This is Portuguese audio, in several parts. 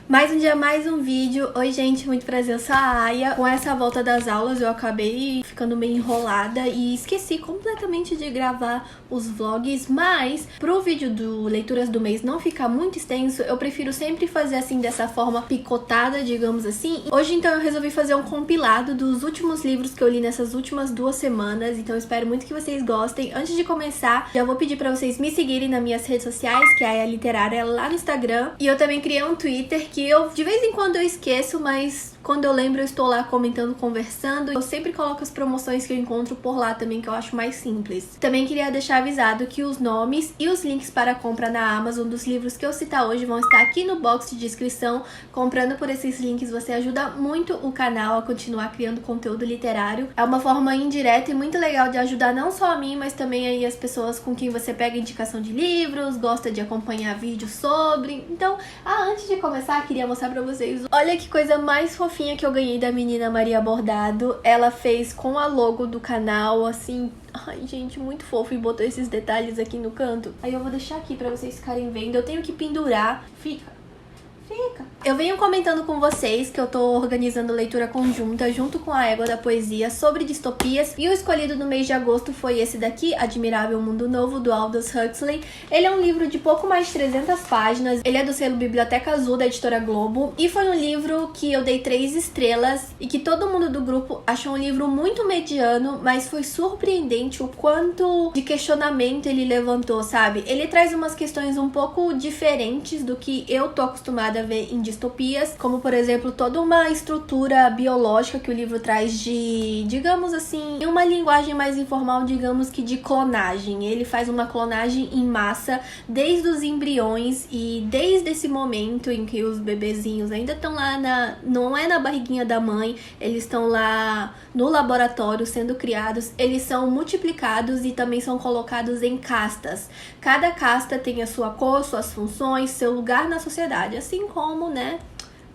Mais um dia, mais um vídeo. Oi gente, muito prazer, eu sou a Aya. Com essa volta das aulas eu acabei ficando meio enrolada e esqueci completamente de gravar os vlogs, mas pro vídeo do Leituras do Mês não ficar muito extenso, eu prefiro sempre fazer assim, dessa forma picotada, digamos assim. Hoje então eu resolvi fazer um compilado dos últimos livros que eu li nessas últimas 2 semanas, então eu espero muito que vocês gostem. Antes de começar, já vou pedir pra vocês me seguirem nas minhas redes sociais, que é a Aya Literária lá no Instagram, e eu também criei um Twitter que eu de vez em quando eu esqueço, mas quando eu lembro eu estou lá comentando, conversando. Eu sempre coloco as promoções que eu encontro por lá também, que eu acho mais simples. Também queria deixar avisado que os nomes e os links para compra na Amazon dos livros que eu citar hoje vão estar aqui no box de descrição. Comprando por esses links você ajuda muito o canal a continuar criando conteúdo literário. É uma forma indireta e muito legal de ajudar não só a mim, mas também aí as pessoas com quem você pega indicação de livros, gosta de acompanhar vídeos sobre. Então, antes de começar, queria mostrar pra vocês. Olha que coisa mais fofinha que eu ganhei da menina Maria Bordado. Ela fez com a logo do canal, assim... Ai, gente, muito fofo, e botou esses detalhes aqui no canto. Aí eu vou deixar aqui pra vocês ficarem vendo. Eu tenho que pendurar. Fica. Eu venho comentando com vocês que eu tô organizando leitura conjunta junto com a Égua da Poesia sobre distopias, e o escolhido no mês de agosto foi esse daqui, Admirável Mundo Novo, do Aldous Huxley. Ele é um livro de pouco mais de 300 páginas, ele é do selo Biblioteca Azul da editora Globo, e foi um livro que eu dei 3 estrelas e que todo mundo do grupo achou um livro muito mediano, mas foi surpreendente o quanto de questionamento ele levantou, sabe? Ele traz umas questões um pouco diferentes do que eu tô acostumada a ver em distopias, como por exemplo toda uma estrutura biológica que o livro traz de, digamos assim, em uma linguagem mais informal, digamos que de clonagem. Ele faz uma clonagem em massa desde os embriões, e desde esse momento em que os bebezinhos ainda estão lá não é na barriguinha da mãe, eles estão lá no laboratório sendo criados, eles são multiplicados e também são colocados em castas. Cada casta tem a sua cor, suas funções, seu lugar na sociedade, assim como, né,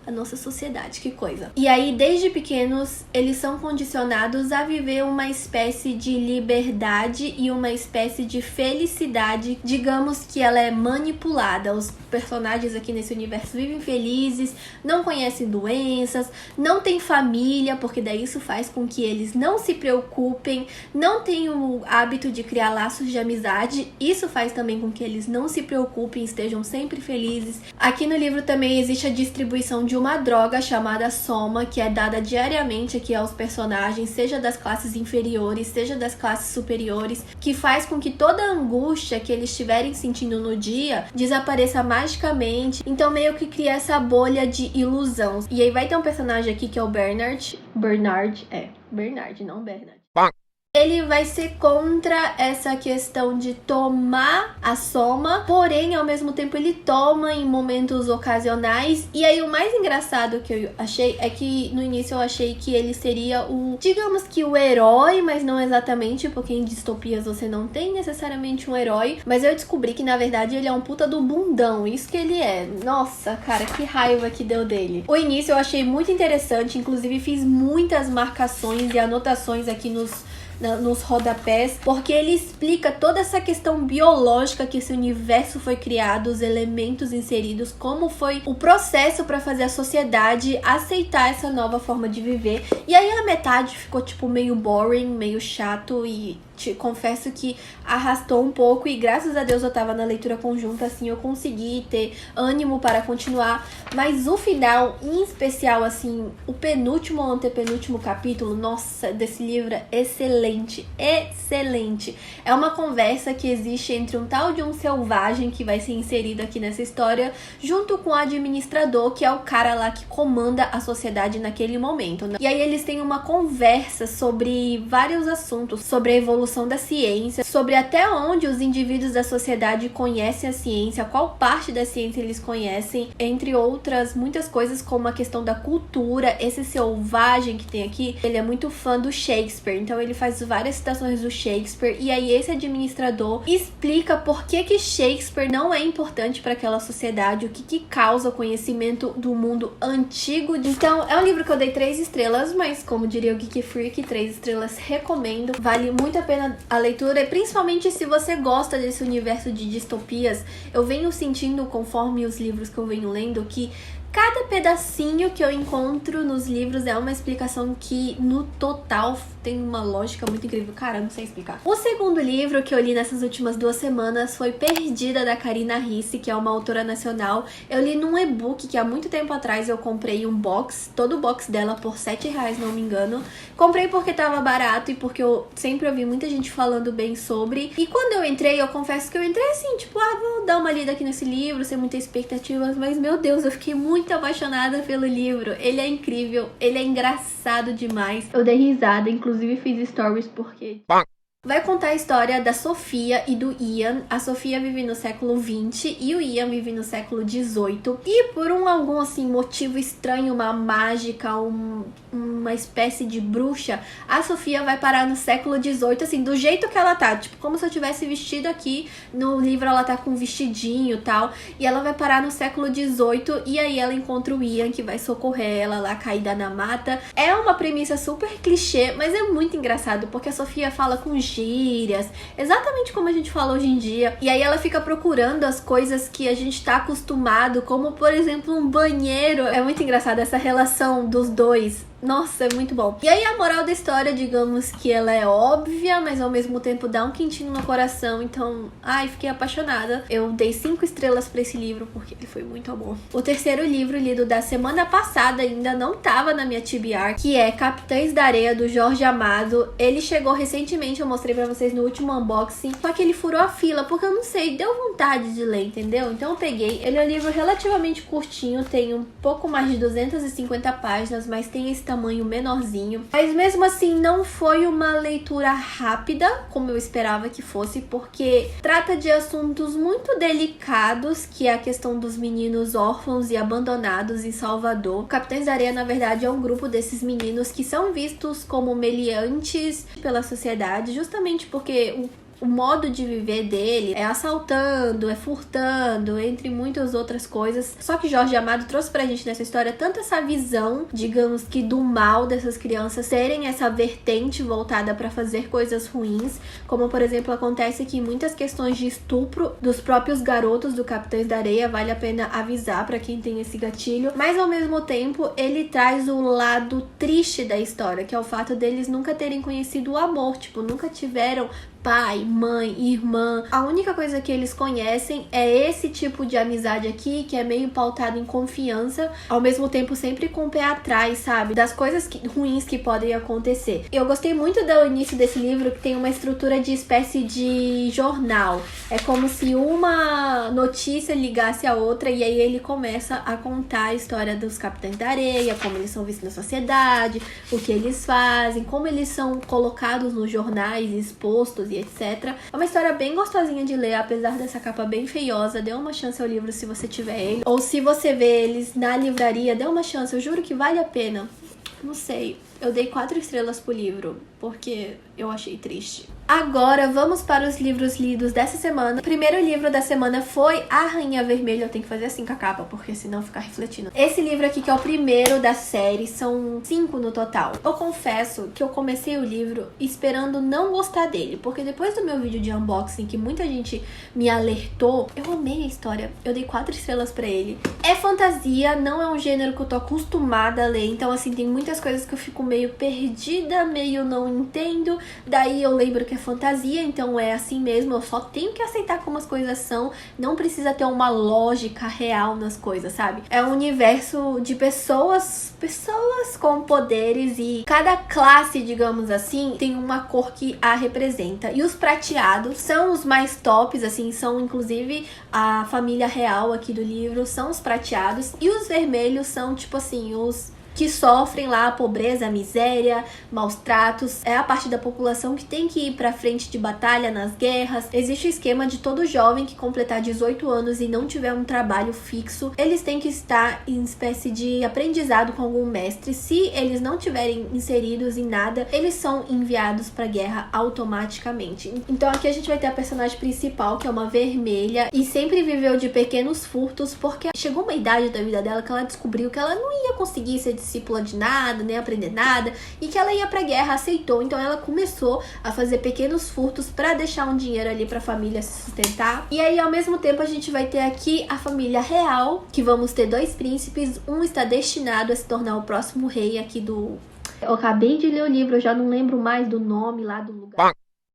a nossa sociedade, que coisa. E aí, desde pequenos, eles são condicionados a viver uma espécie de liberdade e uma espécie de felicidade. Digamos que ela é manipulada. Os personagens aqui nesse universo vivem felizes, não conhecem doenças, não têm família, porque daí isso faz com que eles não se preocupem, não têm o hábito de criar laços de amizade. Isso faz também com que eles não se preocupem, estejam sempre felizes. Aqui no livro também existe a distribuição de uma droga chamada Soma, que é dada diariamente aqui aos personagens, seja das classes inferiores, seja das classes superiores, que faz com que toda a angústia que eles estiverem sentindo no dia desapareça magicamente. Então meio que cria essa bolha de ilusão. E aí vai ter um personagem aqui que é o Bernard, não Bernard. Ele vai ser contra essa questão de tomar a Soma, porém, ao mesmo tempo, ele toma em momentos ocasionais. E aí, o mais engraçado que eu achei é que, no início, eu achei que ele seria digamos que o herói, mas não exatamente, porque em distopias você não tem necessariamente um herói. Mas eu descobri que, na verdade, ele é um puta do bundão, isso que ele é. Nossa, cara, que raiva que deu dele. O início eu achei muito interessante, inclusive fiz muitas marcações e anotações aqui nos rodapés, porque ele explica toda essa questão biológica que esse universo foi criado, os elementos inseridos, como foi o processo para fazer a sociedade aceitar essa nova forma de viver. E aí a metade ficou tipo meio boring, meio chato, e te confesso que arrastou um pouco, e graças a Deus eu tava na leitura conjunta, assim, eu consegui ter ânimo para continuar. Mas o final, em especial, assim, o penúltimo ou antepenúltimo capítulo, nossa, desse livro é excelente, excelente. É uma conversa que existe entre um tal de um selvagem que vai ser inserido aqui nessa história, junto com o administrador, que é o cara lá que comanda a sociedade naquele momento, né? E aí eles têm uma conversa sobre vários assuntos, sobre a evolução da ciência, sobre até onde os indivíduos da sociedade conhecem a ciência, qual parte da ciência eles conhecem, entre outras muitas coisas, como a questão da cultura. Esse selvagem que tem aqui, ele é muito fã do Shakespeare, então ele faz várias citações do Shakespeare, e aí esse administrador explica por que Shakespeare não é importante para aquela sociedade, o que causa o conhecimento do mundo antigo. Então é um livro que eu dei 3 estrelas, mas como diria o Geek Freak, 3 estrelas recomendo, vale muito a pena a leitura, e principalmente se você gosta desse universo de distopias. Eu venho sentindo, conforme os livros que eu venho lendo, que Cada pedacinho que eu encontro nos livros é uma explicação que, no total, tem uma lógica muito incrível. Cara, eu não sei explicar. O segundo livro que eu li nessas últimas 2 semanas foi Perdida, da Karina Risse, que é uma autora nacional. Eu li num e-book que há muito tempo atrás eu comprei um box, todo o box dela por R$7, não me engano. Comprei porque tava barato e porque eu sempre ouvi muita gente falando bem sobre. E quando eu entrei, eu confesso que eu entrei assim, tipo, vou dar uma lida aqui nesse livro, sem muitas expectativas, mas meu Deus, eu fiquei muito apaixonada pelo livro. Ele é incrível, ele é engraçado demais. Eu dei risada, inclusive fiz stories porque... Vai contar a história da Sofia e do Ian. A Sofia vive no século XX e o Ian vive no século XVIII. E por algum assim, motivo estranho, uma mágica, uma espécie de bruxa, a Sofia vai parar no século XVIII, assim, do jeito que ela tá. Tipo, como se eu tivesse vestido aqui. No livro ela tá com um vestidinho e tal. E ela vai parar no século XVIII e aí ela encontra o Ian, que vai socorrer ela lá, caída na mata. É uma premissa super clichê, mas é muito engraçado, porque a Sofia fala com gírias, exatamente como a gente fala hoje em dia. E aí ela fica procurando as coisas que a gente tá acostumado, como por exemplo um banheiro. É muito engraçado essa relação dos dois. Nossa, é muito bom. E aí a moral da história, digamos que ela é óbvia, mas ao mesmo tempo dá um quentinho no coração. Então, fiquei apaixonada. Eu dei 5 estrelas pra esse livro porque ele foi muito bom. O terceiro livro lido da semana passada ainda não tava na minha TBR, que é Capitães da Areia, do Jorge Amado. Ele chegou recentemente, eu mostrei pra vocês no último unboxing, só que ele furou a fila, porque eu não sei, deu vontade de ler, entendeu? Então eu peguei. Ele é um livro relativamente curtinho, tem um pouco mais de 250 páginas, mas tem esse tamanho menorzinho. Mas mesmo assim não foi uma leitura rápida, como eu esperava que fosse, porque trata de assuntos muito delicados, que é a questão dos meninos órfãos e abandonados em Salvador. Capitães da Areia, na verdade, é um grupo desses meninos que são vistos como meliantes pela sociedade, justamente porque o modo de viver dele é assaltando, é furtando, entre muitas outras coisas. Só que Jorge Amado trouxe pra gente nessa história tanto essa visão, digamos que do mal dessas crianças terem essa vertente voltada pra fazer coisas ruins, como por exemplo acontece que muitas questões de estupro dos próprios garotos do Capitães da Areia, vale a pena avisar pra quem tem esse gatilho, mas ao mesmo tempo ele traz o lado triste da história, que é o fato deles nunca terem conhecido o amor, tipo, nunca tiveram pai, mãe, irmã. A única coisa que eles conhecem é esse tipo de amizade aqui, que é meio pautado em confiança, ao mesmo tempo sempre com o pé atrás, sabe? Das coisas ruins que podem acontecer. Eu gostei muito do início desse livro, que tem uma estrutura de espécie de jornal. É como se uma notícia ligasse a outra, e aí ele começa a contar a história dos Capitães da Areia, como eles são vistos na sociedade, o que eles fazem, como eles são colocados nos jornais, expostos e etc. É uma história bem gostosinha de ler, apesar dessa capa bem feiosa. Dê uma chance ao livro se você tiver ele. Ou se você vê eles na livraria, dê uma chance. Eu juro que vale a pena. Não sei. Eu dei 4 estrelas pro livro, porque eu achei triste. Agora vamos para os livros lidos dessa semana. O primeiro livro da semana foi A Rainha Vermelha. Eu tenho que fazer assim com a capa, porque senão fica refletindo. Esse livro aqui, que é o primeiro da série, são 5 no total. Eu confesso que eu comecei o livro esperando não gostar dele, porque depois do meu vídeo de unboxing, que muita gente me alertou, eu amei a história. Eu dei 4 estrelas pra ele. É fantasia, não é um gênero que eu tô acostumada a ler, então assim, tem muitas coisas que eu fico meio perdida, meio não entendo. Daí eu lembro que é fantasia, então é assim mesmo, eu só tenho que aceitar como as coisas são, não precisa ter uma lógica real nas coisas, sabe? É um universo de pessoas com poderes, e cada classe, digamos assim, tem uma cor que a representa. E os prateados são os mais tops, assim, são inclusive a família real aqui do livro, são os prateados, e os vermelhos são tipo assim, os que sofrem lá a pobreza, a miséria, maus tratos. É a parte da população que tem que ir pra frente de batalha nas guerras. Existe o esquema de todo jovem que completar 18 anos e não tiver um trabalho fixo, eles têm que estar em espécie de aprendizado com algum mestre. Se eles não tiverem inseridos em nada, eles são enviados pra guerra automaticamente. Então aqui a gente vai ter a personagem principal, que é uma vermelha, e sempre viveu de pequenos furtos, porque chegou uma idade da vida dela que ela descobriu que ela não ia conseguir ser discípula de nada, nem aprender nada, e que ela ia pra guerra, aceitou. Então ela começou a fazer pequenos furtos pra deixar um dinheiro ali pra família se sustentar. E aí, ao mesmo tempo, a gente vai ter aqui a família real, que vamos ter 2 príncipes. Um está destinado a se tornar o próximo rei aqui do... Eu acabei de ler o livro, eu já não lembro mais do nome lá do lugar.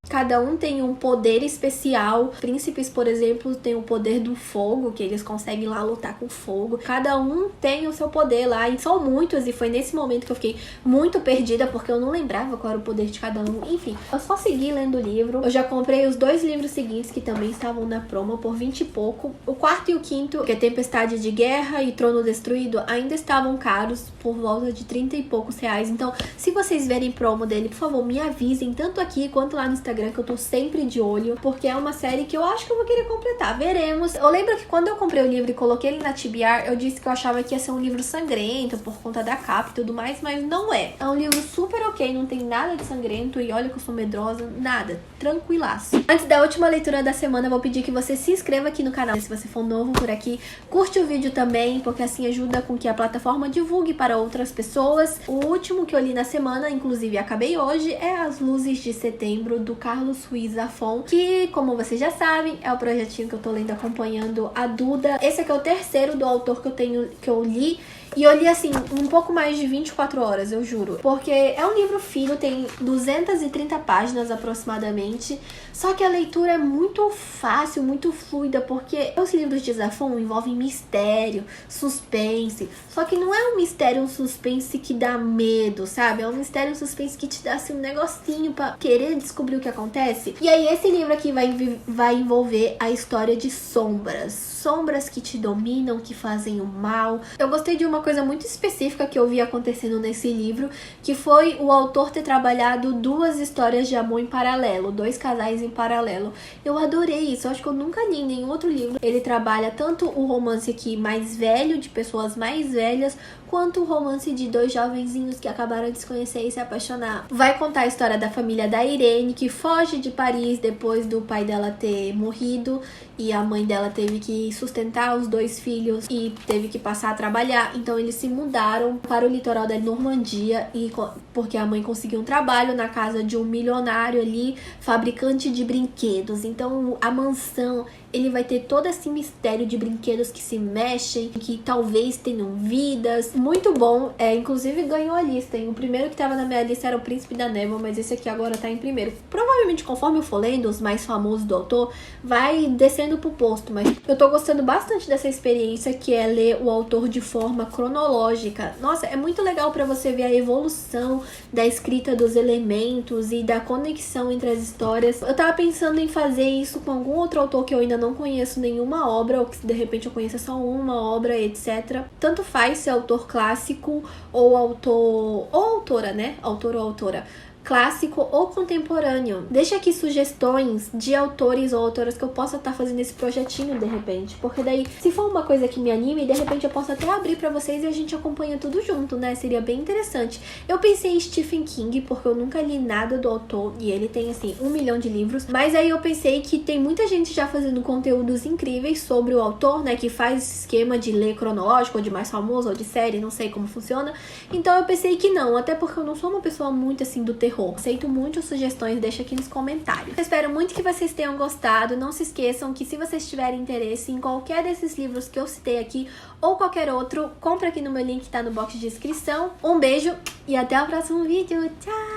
Cada um tem um poder especial. Príncipes, por exemplo, tem o poder do fogo, que eles conseguem lá lutar com fogo. Cada um tem o seu poder lá, e são muitos, e foi nesse momento que eu fiquei muito perdida, porque eu não lembrava qual era o poder de cada um. Enfim, eu só segui lendo o livro. Eu já comprei os 2 livros seguintes, que também estavam na promo, por 20 e pouco. O 4º e o 5º, que é Tempestade de Guerra e Trono Destruído, ainda estavam caros, por volta de 30 e poucos reais. Então, se vocês verem promo dele, por favor, me avisem, tanto aqui quanto lá no Instagram, que eu tô sempre de olho, porque é uma série que eu acho que eu vou querer completar. Veremos. Eu lembro que quando eu comprei o livro e coloquei ele na TBR, eu disse que eu achava que ia ser um livro sangrento por conta da capa e tudo mais, mas não é. É um livro super ok, não tem nada de sangrento, e olha que eu sou medrosa, nada. Tranquilaço. Antes da última leitura da semana, eu vou pedir que você se inscreva aqui no canal, se você for novo por aqui. Curte o vídeo também, porque assim ajuda com que a plataforma divulgue para outras pessoas. O último que eu li na semana, inclusive acabei hoje, é As Luzes de Setembro, do Carlos Ruiz Zafón, que, como vocês já sabem, é o projetinho que eu tô lendo acompanhando a Duda. Esse aqui é o 3º do autor que eu li. E eu li, assim, um pouco mais de 24 horas, eu juro. Porque é um livro fino, tem 230 páginas aproximadamente. Só que a leitura é muito fácil, muito fluida, porque os livros de Zafón envolvem mistério, suspense. Só que não é um mistério, um suspense que dá medo, sabe? É um mistério, um suspense que te dá, assim, um negocinho pra querer descobrir o que acontece. E aí, esse livro aqui vai envolver a história de sombras. Sombras que te dominam, que fazem o mal. Eu gostei de uma coisa muito específica que eu vi acontecendo nesse livro, que foi o autor ter trabalhado 2 histórias de amor em paralelo, 2 casais em paralelo. Eu adorei isso, eu acho que eu nunca li em nenhum outro livro. Ele trabalha tanto o romance aqui mais velho, de pessoas mais velhas, quanto o romance de 2 jovenzinhos que acabaram de se conhecer e se apaixonar. Vai contar a história da família da Irene, que foge de Paris depois do pai dela ter morrido, e a mãe dela teve que sustentar os 2 filhos e teve que passar a trabalhar. Então eles se mudaram para o litoral da Normandia, porque a mãe conseguiu um trabalho na casa de um milionário ali, fabricante de brinquedos. Então a mansão, ele vai ter todo esse mistério de brinquedos que se mexem, que talvez tenham vidas. Muito bom, inclusive ganhou a lista, hein? O primeiro que tava na minha lista era O Príncipe da Névoa, mas esse aqui agora tá em primeiro. Provavelmente, conforme eu for lendo os mais famosos do autor, vai descendo pro posto, mas eu tô gostando bastante dessa experiência, que é ler o autor de forma cronológica. Nossa, é muito legal pra você ver a evolução da escrita dos elementos e da conexão entre as histórias. Eu tava pensando em fazer isso com algum outro autor que eu ainda não conheço nenhuma obra, ou que de repente eu conheça só uma obra, etc. Tanto faz se é autor clássico ou autor ou autora, né? Autor ou autora. Clássico ou contemporâneo. Deixa aqui sugestões de autores ou autoras que eu possa estar fazendo esse projetinho de repente, porque daí, se for uma coisa que me anime, de repente eu posso até abrir pra vocês e a gente acompanha tudo junto, né? Seria bem interessante. Eu pensei em Stephen King, porque eu nunca li nada do autor, e ele tem, assim, 1 milhão de livros, mas aí eu pensei que tem muita gente já fazendo conteúdos incríveis sobre o autor, né? Que faz esquema de ler cronológico, ou de mais famoso, ou de série, não sei como funciona. Então eu pensei que não, até porque eu não sou uma pessoa muito, assim, do terror. Aceito muito sugestões, deixa aqui nos comentários. Eu espero muito que vocês tenham gostado. Não se esqueçam que, se vocês tiverem interesse em qualquer desses livros que eu citei aqui, ou qualquer outro, compra aqui no meu link que tá no box de descrição. Um beijo e até o próximo vídeo. Tchau!